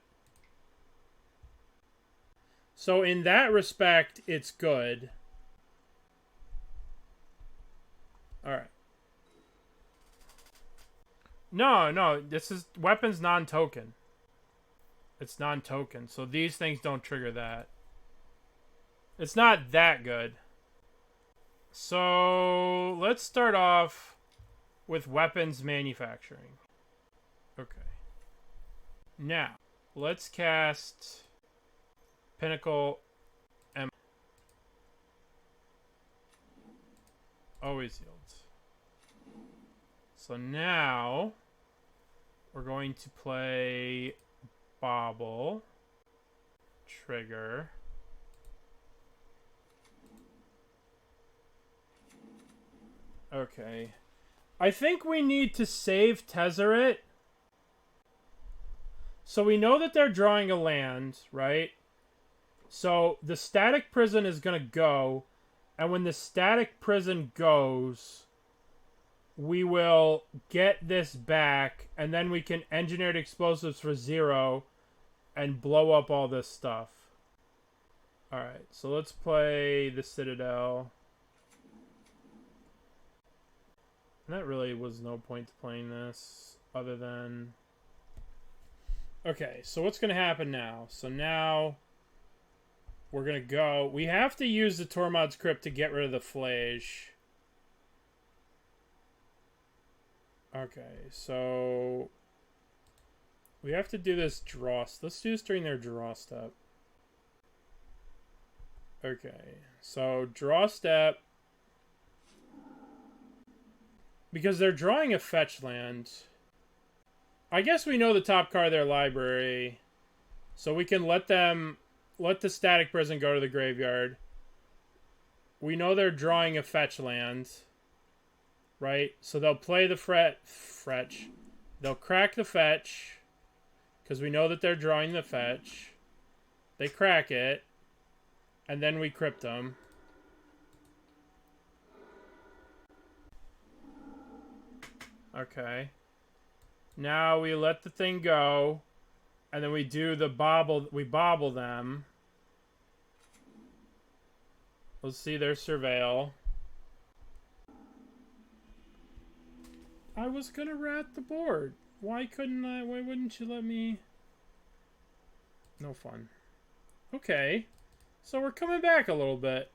So in that respect, it's good. Alright. No, this is weapons non-token. It's non-token, so these things don't trigger that. It's not that good. So let's start off with weapons manufacturing. Okay. Now, let's cast Pinnacle M. Always yields. So now we're going to play Bauble, trigger. Okay. I think we need to save Tezzeret. So we know that they're drawing a land, right? So the Static Prison is going to go. And when the Static Prison goes, we will get this back. And then we can Engineered Explosives for 0 and blow up all this stuff. Alright, so let's play the Citadel. And that really was no point to playing this, other than... Okay, so what's going to happen now? So now we're going to go... We have to use the Tormod's Crypt to get rid of the Flash. Okay, so... We have to do this draw... Let's do this during their draw step. Okay, so draw step... Because they're drawing a fetch land. I guess we know the top card of their library. So we can let the Static Prison go to the graveyard. We know they're drawing a fetch land. Right? So they'll play the fetch. They'll crack the fetch. Because we know that they're drawing the fetch. They crack it. And then we crypt them. Okay. Now we let the thing go. And then we do the bauble. We bauble them. Let's see their surveil. I was gonna rat the board. Why couldn't I? Why wouldn't you let me? No fun. Okay. So we're coming back a little bit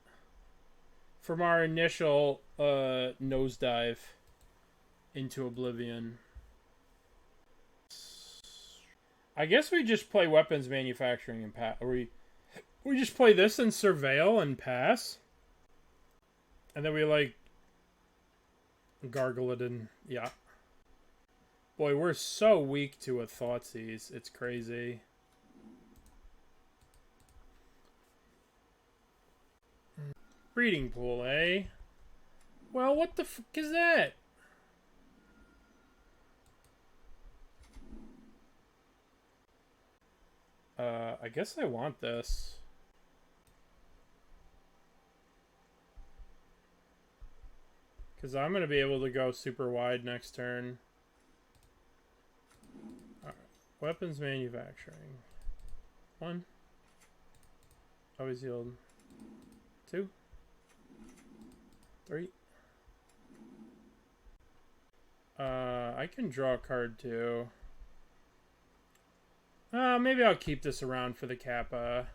from our initial nosedive into oblivion. I guess we just play weapons manufacturing and pass. We just play this and surveil and pass. And then we like Gargadon. Yeah. Boy, we're so weak to a Thoughtseize. It's crazy. Breeding pool, eh? Well, what the fuck is that? I guess I want this. Because I'm going to be able to go super wide next turn. Alright. Weapons manufacturing. 1. Always yield. 2. 3. I can draw a card too. Maybe I'll keep this around for the Kappa.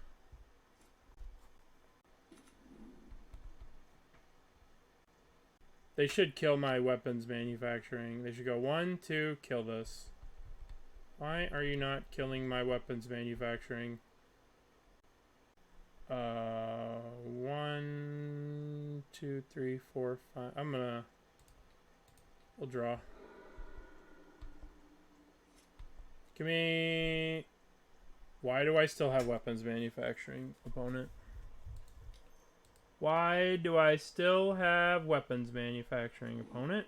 They should kill my weapons manufacturing. They should go 1, 2, kill this. Why are you not killing my weapons manufacturing? 1, 2, 3, 4, 5. We'll draw. Give me... Why do I still have weapons manufacturing, opponent? Why do I still have weapons manufacturing, opponent?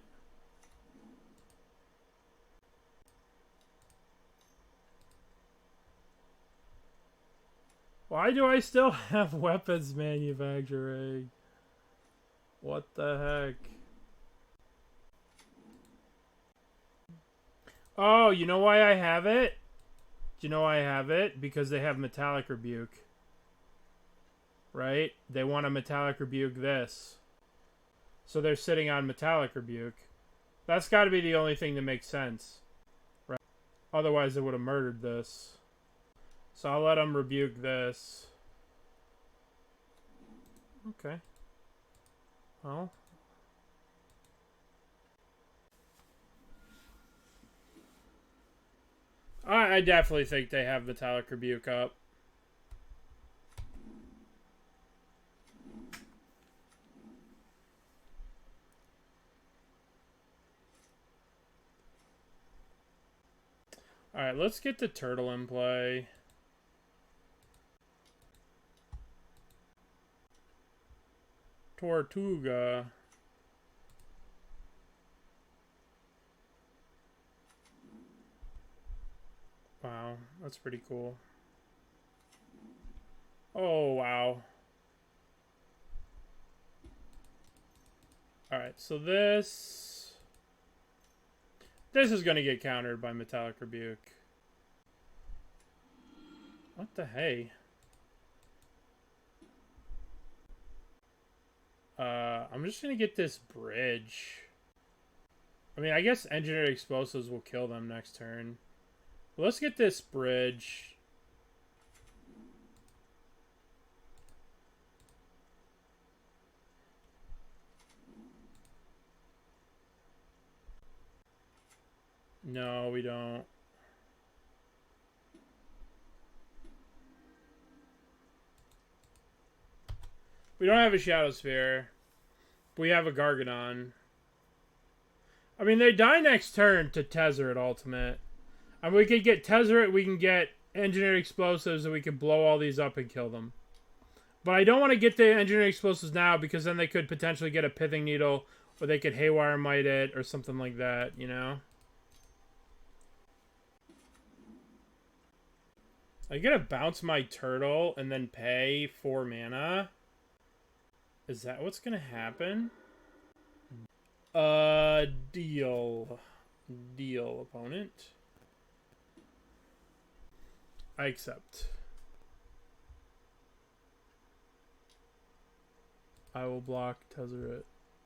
Why do I still have weapons manufacturing? What the heck? Oh, you know why I have it? Do you know why I have it? Because they have Metallic Rebuke. Right? They want to Metallic Rebuke this. So they're sitting on Metallic Rebuke. That's got to be the only thing that makes sense. Right? Otherwise, they would have murdered this. So I'll let them rebuke this. Okay. Well. I definitely think they have Metallic Rebuke up. Alright, let's get the turtle in play. Tortuga. Wow, that's pretty cool. Oh, wow. Alright, so this is going to get countered by Metallic Rebuke. What the hey? I'm just going to get this bridge. I mean, I guess Engineered Explosives will kill them next turn. But let's get this bridge. No, we don't. We don't have a Shadow Sphere. We have a Gargadon. I mean, they die next turn to Tezzeret Ultimate. I mean, we could get Tezzeret, we can get Engineered Explosives, and we can blow all these up and kill them. But I don't want to get the Engineered Explosives now, because then they could potentially get a Pithing Needle, or they could Haywire Mite it, or something like that, you know? I gotta bounce my turtle and then pay 4 mana? Is that what's gonna happen? Deal. Deal, opponent. I accept. I will block Tezzeret.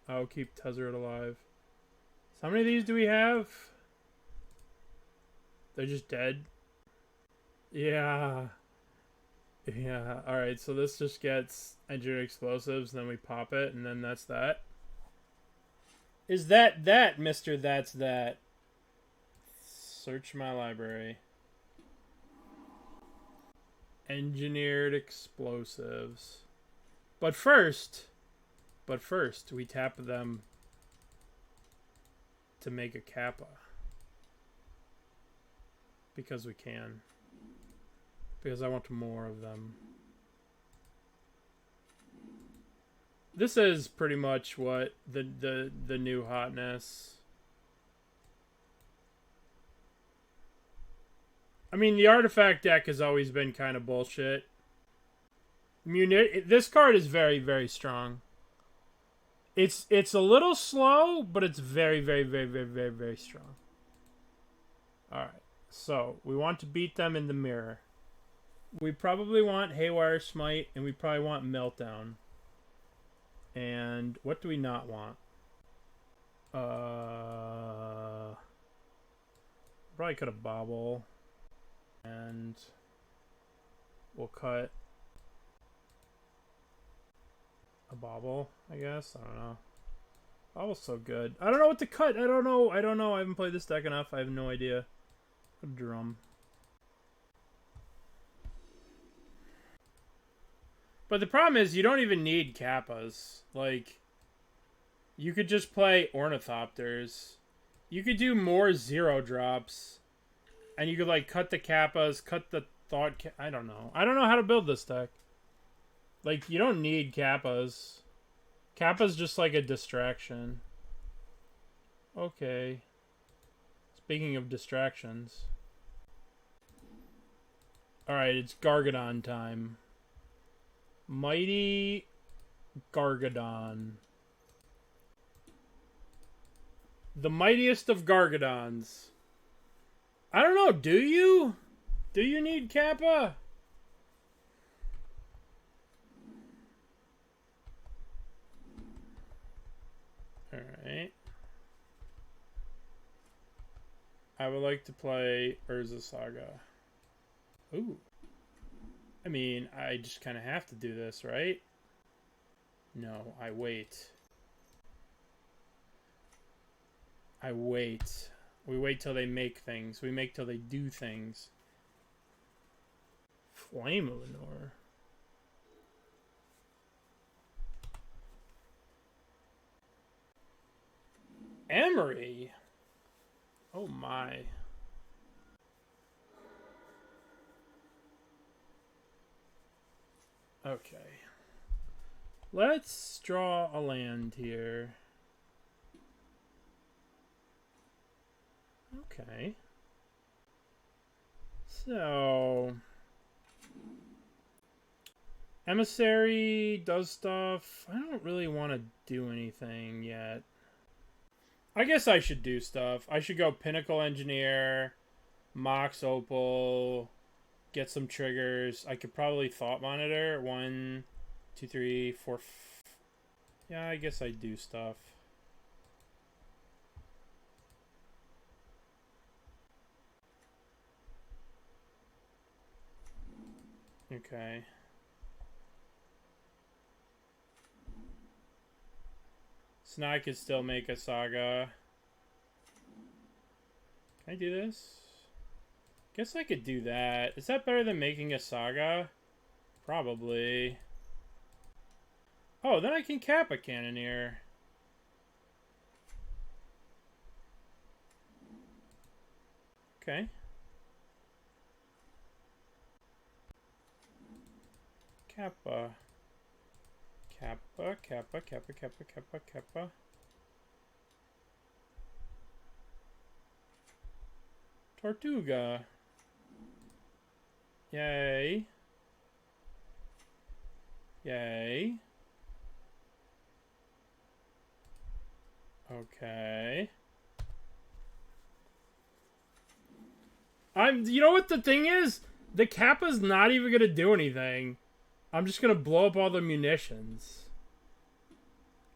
I will keep Tezzeret alive. So how many of these do we have? They're just dead? Yeah. Yeah. Alright, so this just gets Engineered Explosives, and then we pop it, and then that's that. Is that, Mr. That's That? Search my library. Engineered Explosives. But first, we tap them to make a Kappa. Because we can. Because I want more of them. This is pretty much what the new hotness. I mean, the artifact deck has always been kind of bullshit. This card is very, very strong. It's a little slow, but it's very, very, very, very, very, very strong. Alright, so we want to beat them in the mirror. We probably want Haywire Mite, and we probably want Meltdown. And what do we not want? Probably could have Bauble. And we'll cut a Bauble, I guess. I don't know. Bauble's so good. I don't know what to cut. I don't know. I haven't played this deck enough. I have no idea. A drum. But the problem is you don't even need Kappas. Like, you could just play Ornithopters. You could do more 0 drops. And you could, like, cut the Kappas, cut the I don't know. I don't know how to build this deck. Like, you don't need Kappas. Kappa's just, like, a distraction. Okay. Speaking of distractions. Alright, it's Gargadon time. Mighty Gargadon. The mightiest of Gargadons. I don't know, do you? Do you need Kappa? Alright. I would like to play Urza Saga. Ooh. I mean, I just kind of have to do this, right? No, I wait. I wait. We wait till they make things. We make till they do things. Flame Lenore. Emery. Oh my. Okay. Let's draw a land here. Okay. So Emissary does stuff. I don't really want to do anything yet. I guess I should do stuff. I should go Pinnacle Engineer, Mox Opal, get some triggers. I could probably Thought Monitor. 1, 2, 3, 4. Yeah, I guess I do stuff. Okay. So now I could still make a Saga. Can I do this? Guess I could do that. Is that better than making a Saga? Probably. Oh, then I can Kappa Cannoneer. Okay. Kappa. Kappa, Kappa, Kappa, Kappa, Kappa, Kappa. Tortuga. Yay. Yay. Okay. You know what the thing is? The Kappa's not even gonna do anything. I'm just gonna blow up all the munitions.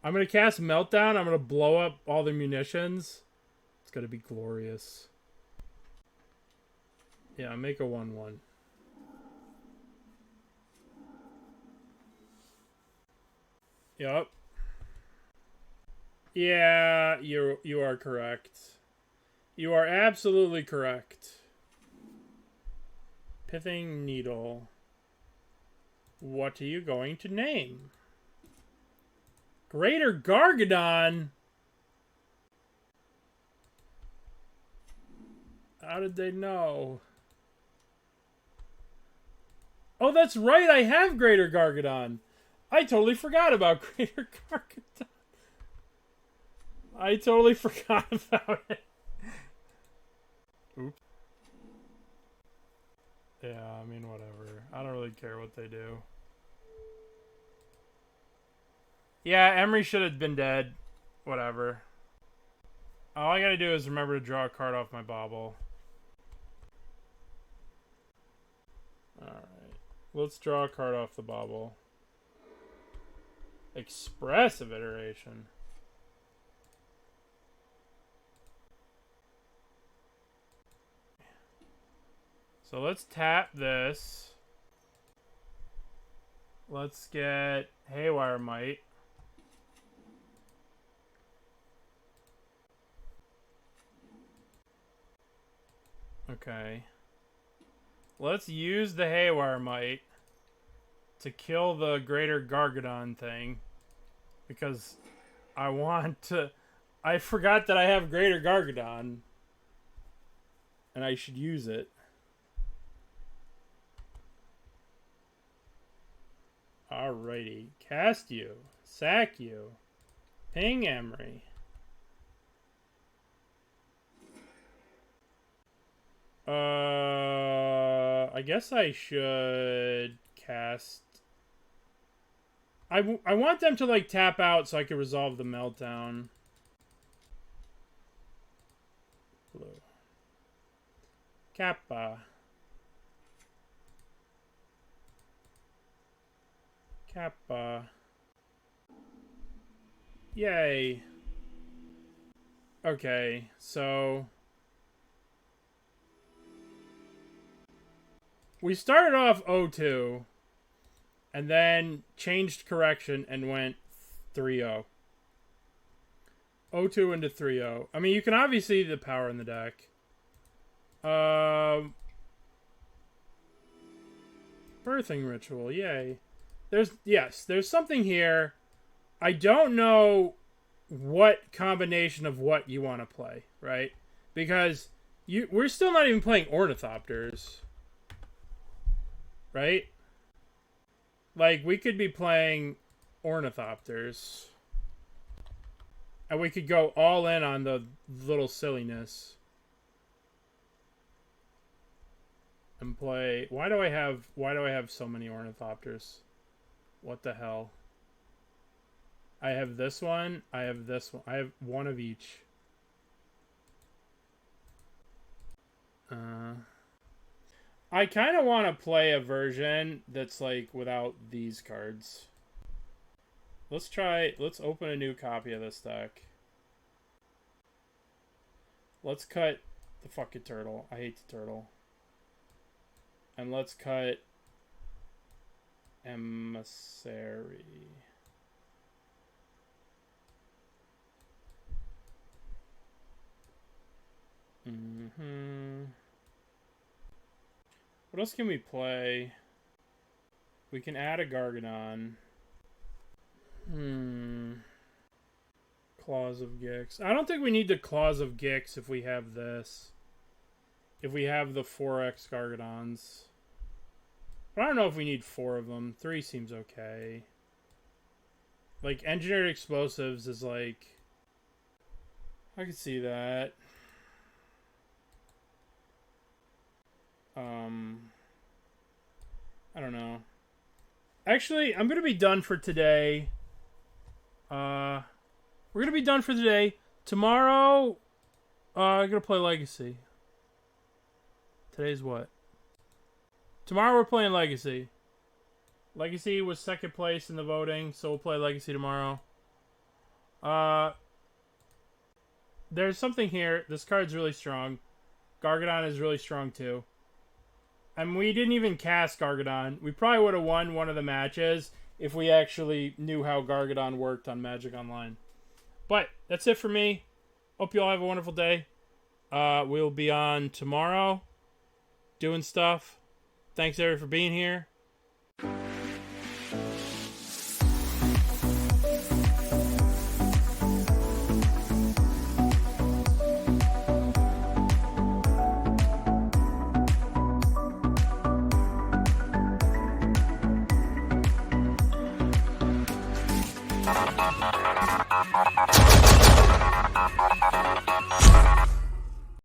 I'm gonna cast Meltdown. I'm gonna blow up all the munitions. It's gonna be glorious. Yeah, make a 1/1. Yup. Yeah, you are correct. You are absolutely correct. Pithing Needle. What are you going to name? Greater Gargadon? How did they know? Oh, that's right, I have Greater Gargadon. I totally forgot about Greater Gargadon. I totally forgot about it. Oops. Yeah, I mean, whatever. I don't really care what they do. Yeah, Emery should have been dead. Whatever. All I gotta do is remember to draw a card off my Bauble. Alright. Let's draw a card off the Bauble. Expressive iteration. So let's tap this. Let's get Haywire Mite. Okay. Let's use the Haywire Mite to kill the Greater Gargadon thing. Because I want to... I forgot that I have Greater Gargadon. And I should use it. Alrighty. Cast you. Sack you. Ping Emery. I guess I should cast... I want them to, like, tap out so I can resolve the Meltdown. Blue. Kappa. Kappa. Yay. Okay, so... we started off 0-2, and then changed correction and went 3-0. 0-2 into 3-0. I mean, you can obviously see the power in the deck. Birthing Ritual, yay. There's something here. I don't know what combination of what you want to play, right? Because we're still not even playing Ornithopters. Right? Like, we could be playing Ornithopters. And we could go all in on the little silliness. And play... Why do I have so many Ornithopters? What the hell? I have this one. I have this one. I have one of each. I kind of want to play a version that's, like, without these cards. Let's open a new copy of this deck. Let's cut the fucking turtle. I hate the turtle. And let's cut Emissary. What else can we play? We can add a Gargadon. Claws of Gix. I don't think we need the Claws of Gix if we have this. If we have the 4X Gargadons. But I don't know if we need 4 of them. 3 seems okay. Like, Engineered Explosives is like... I could see that. I don't know. Actually, I'm gonna be done for today. We're gonna be done for today. Tomorrow, I'm gonna play Legacy. Today's what? Tomorrow we're playing Legacy. Legacy was second place in the voting, so we'll play Legacy tomorrow. There's something here. This card's really strong. Gargadon is really strong too. And we didn't even cast Gargadon. We probably would have won one of the matches if we actually knew how Gargadon worked on Magic Online. But that's it for me. Hope you all have a wonderful day. We'll be on tomorrow doing stuff. Thanks everyone for being here.